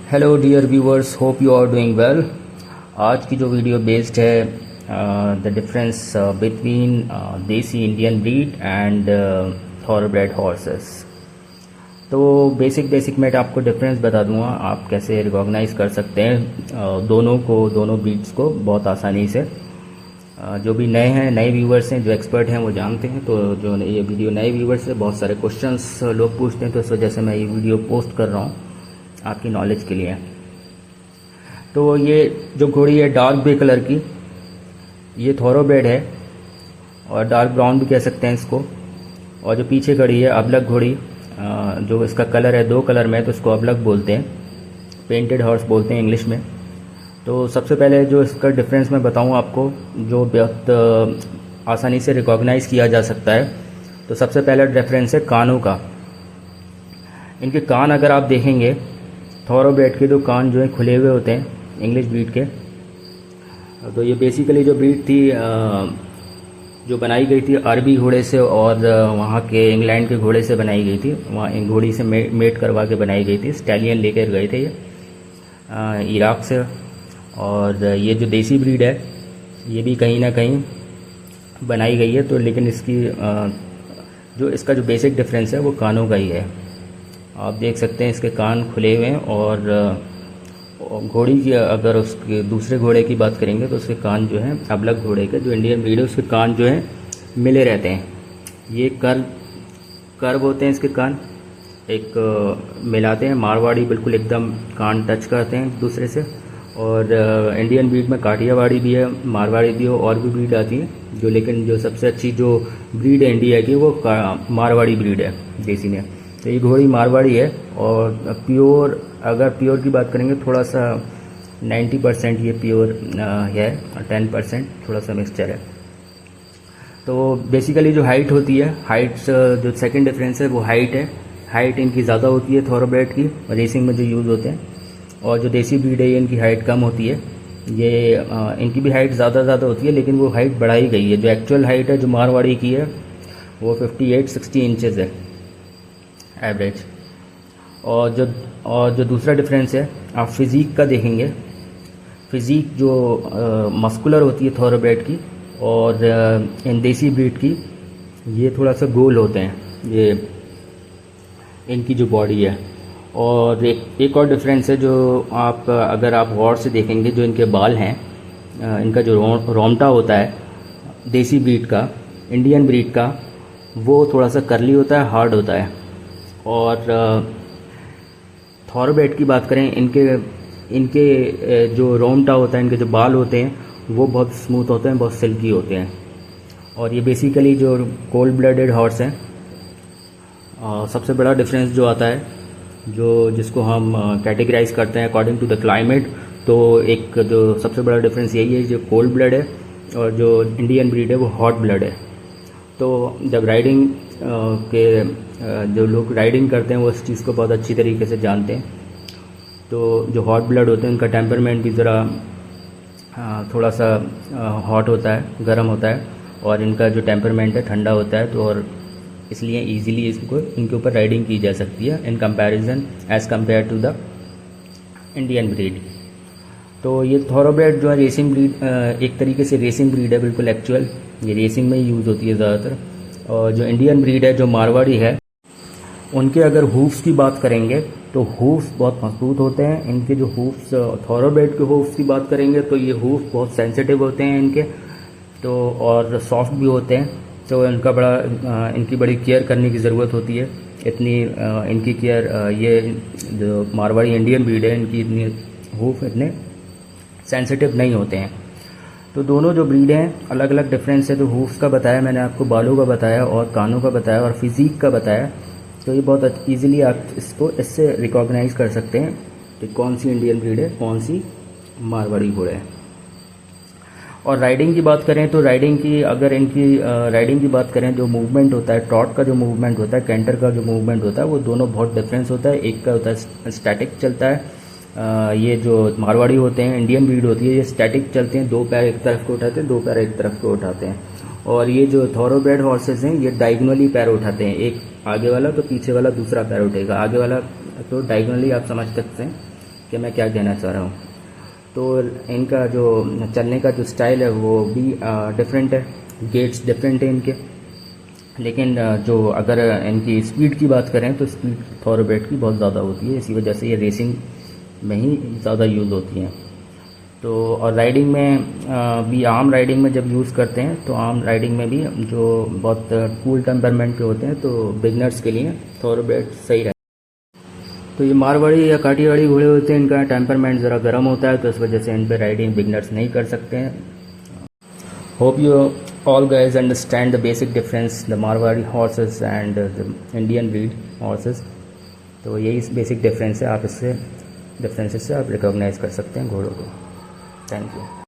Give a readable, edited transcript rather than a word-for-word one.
Hello dear viewers, hope you are doing well. आज की जो वीडियो बेस्ड है द डिफरेंस बिटवीन देसी Indian breed and thoroughbred horses. तो बेसिक मैं आपको डिफरेंस बता दूंगा, आप कैसे रिकॉग्नाइज कर सकते हैं दोनों ब्रीड्स को बहुत आसानी से। जो भी नए व्यूवर्स हैं, जो एक्सपर्ट हैं वो जानते हैं। तो जो ये वीडियो नए व्यूवर्स है, बहुत सारे क्वेश्चंस लोग पूछते हैं, तो इस वजह से मैं ये वीडियो पोस्ट कर रहा हूँ आपकी नॉलेज के लिए। तो ये जो घोड़ी है डार्क ग्रे कलर की, ये थॉरोब्रेड है और डार्क ब्राउन भी कह सकते हैं इसको। और जो पीछे खड़ी है अबलग घोड़ी, जो इसका कलर है दो कलर में, तो इसको अबलग बोलते हैं, पेंटेड हॉर्स बोलते हैं इंग्लिश में। तो सबसे पहले जो इसका डिफरेंस मैं बताऊं आपको, जो बहुत आसानी से रिकॉग्नाइज किया जा सकता है। तो सबसे पहला डिफरेंस है कानों का। इनके कान अगर आप देखेंगे, थॉरोब्रेड के तो कान जो है खुले हुए होते हैं इंग्लिश ब्रीड के। तो ये बेसिकली जो ब्रीड थी जो बनाई गई थी अरबी घोड़े से और वहाँ के इंग्लैंड के घोड़े से बनाई गई थी। वहाँ इन घोड़ी से मेट करवा के बनाई गई थी। स्टैलियन लेकर गए थे ये इराक से। और ये जो देसी ब्रीड है ये भी कहीं ना कहीं बनाई गई है। तो लेकिन इसकी जो इसका जो बेसिक डिफरेंस है वो कानों का ही है। आप देख सकते हैं इसके कान खुले हुए हैं। और घोड़ी की अगर उसके दूसरे घोड़े की बात करेंगे तो उसके कान जो हैं अबलग घोड़े के, जो इंडियन ब्रीड है उसके कान जो हैं मिले रहते हैं। ये कर्व होते हैं इसके कान, एक मिलाते हैं। मारवाड़ी बिल्कुल एकदम कान टच करते हैं दूसरे से। और इंडियन ब्रीड में काठियावाड़ी भी है, मारवाड़ी भी है, और भी ब्रीड आती है जो, लेकिन जो सबसे अच्छी जो ब्रीड है इंडिया की वो मारवाड़ी ब्रीड है देसी में। तो ये घोड़ी मारवाड़ी है। और अगर प्योर की बात करेंगे, थोड़ा सा 90% ये प्योर है और 10% थोड़ा सा मिक्सचर है। तो बेसिकली जो हाइट होती है, जो सेकंड डिफरेंस है वो हाइट है। हाइट इनकी ज़्यादा होती है थॉरोब्रेड की, रेसिंग में जो यूज़ होते हैं। और जो देसी ब्रीड है इनकी हाइट कम होती है। ये इनकी भी हाइट ज़्यादा होती है, लेकिन वो हाइट बढ़ाई गई है। जो एक्चुअल हाइट है जो मारवाड़ी की है वो 58-60 इंचज़ है एवरेज। और जो दूसरा डिफरेंस है, आप फिज़ीक का देखेंगे। फिज़ीक जो मस्कुलर होती है थॉरोब्रेड की और इन देसी ब्रीड की, ये थोड़ा सा गोल होते हैं ये इनकी जो बॉडी है। और एक और डिफरेंस है जो अगर आप गौर से देखेंगे, जो इनके बाल हैं, इनका जो रोमटा होता है देसी ब्रीड का, इंडियन ब्रीड का, वो थोड़ा सा करली होता है, हार्ड होता है। और थॉरोब्रेड की बात करें, इनके जो रोमटा होता है, इनके जो बाल होते हैं वो बहुत स्मूथ होते हैं, बहुत सिल्की होते हैं। और ये बेसिकली जो कोल्ड ब्लडेड हॉर्स हैं। सबसे बड़ा डिफरेंस जो आता है, जिसको हम कैटेगराइज करते हैं अकॉर्डिंग टू द क्लाइमेट, तो एक जो सबसे बड़ा डिफरेंस यही है, जो कोल्ड ब्लड है और जो इंडियन ब्रीड है वो हॉट ब्लड है। तो जब राइडिंग जो लोग राइडिंग करते हैं वो इस चीज़ को बहुत अच्छी तरीके से जानते हैं। तो जो हॉट ब्लड होते हैं उनका टेम्परमेंट भी ज़रा थोड़ा सा हॉट होता है, गर्म होता है। और इनका जो टेम्परमेंट है ठंडा होता है। तो और इसलिए इजीली इनके ऊपर राइडिंग की जा सकती है in comparison as compare to the Indian breed. तो ये थॉरोब्रेड जो है रेसिंग ब्रीड, एक तरीके से रेसिंग ब्रीड है, बिल्कुल एक्चुअल। ये रेसिंग में ही यूज़ होती है ज़्यादातर। और जो इंडियन ब्रीड है, जो मारवाड़ी है, उनके अगर हूफ्स की बात करेंगे तो हूफ्स बहुत मजबूत होते हैं। इनके जो हूफ्स, थॉरोब्रेड के हूफ्स की बात करेंगे तो ये हूफ बहुत सेंसिटिव होते हैं इनके, तो और सॉफ्ट भी होते हैं। तो इनकी बड़ी केयर करने की ज़रूरत होती है। इतनी इनकी केयर, ये जो मारवाड़ी इंडियन ब्रीड है, इनकी इतनी हूफ इतने सेंसिटिव नहीं होते हैं। तो दोनों जो ब्रीड हैं अलग अलग डिफरेंस है। तो हूफ्स का बताया मैंने आपको, बालों का बताया, और कानों का बताया, और फिज़ीक का बताया। तो ये बहुत ईजिली आप इससे रिकॉग्नाइज कर सकते हैं कि कौन सी इंडियन ब्रीड है, कौन सी मारवाड़ी घोड़ा है। और राइडिंग की बात करें तो राइडिंग की बात करें, जो मूवमेंट होता है, ट्रॉट का जो मूवमेंट होता है, कैंटर का जो मूवमेंट होता है, वो दोनों बहुत डिफरेंस होता है। एक का होता है स्टैटिक चलता है। ये जो मारवाड़ी होते हैं, इंडियन ब्रीड होती है, ये स्टैटिक चलते हैं, दो पैर एक तरफ को उठाते हैं, दो पैर एक तरफ को उठाते हैं। और ये जो थॉरोब्रेड हॉर्सेस हैं ये डायगोनली पैर उठाते हैं, एक आगे वाला तो पीछे वाला दूसरा पैर उठेगा, आगे वाला तो डायगोनली आप समझ सकते हैं कि मैं क्या कहना चाह रहा हूँ। तो इनका जो चलने का जो स्टाइल है वो भी डिफरेंट है, गेट्स डिफरेंट है इनके, लेकिन जो अगर इनकी स्पीड की बात करें तो स्पीड थॉरोब्रेड की बहुत ज़्यादा होती है, इसी वजह से ये रेसिंग में ही ज़्यादा यूज़ होती हैं। तो और राइडिंग में भी, आम राइडिंग में जब यूज़ करते हैं तो आम राइडिंग में भी जो बहुत कूल टेम्परमेंट के होते हैं तो बिगनर्स के लिए थॉरोब्रेड सही रहता है। तो ये मारवाड़ी या काठियावाड़ी घोड़े होते हैं, इनका टेम्परमेंट ज़रा गर्म होता है, तो इस वजह से इन पर राइडिंग बिगनर्स नहीं कर सकते हैं। Hope you all guys understand the basic difference the Marwari horses and the Indian breed horses। तो यही बेसिक डिफरेंस है, आप इससे डिफरेंसेस से आप रिकॉग्नाइज कर सकते हैं घोड़ों को। Thank you.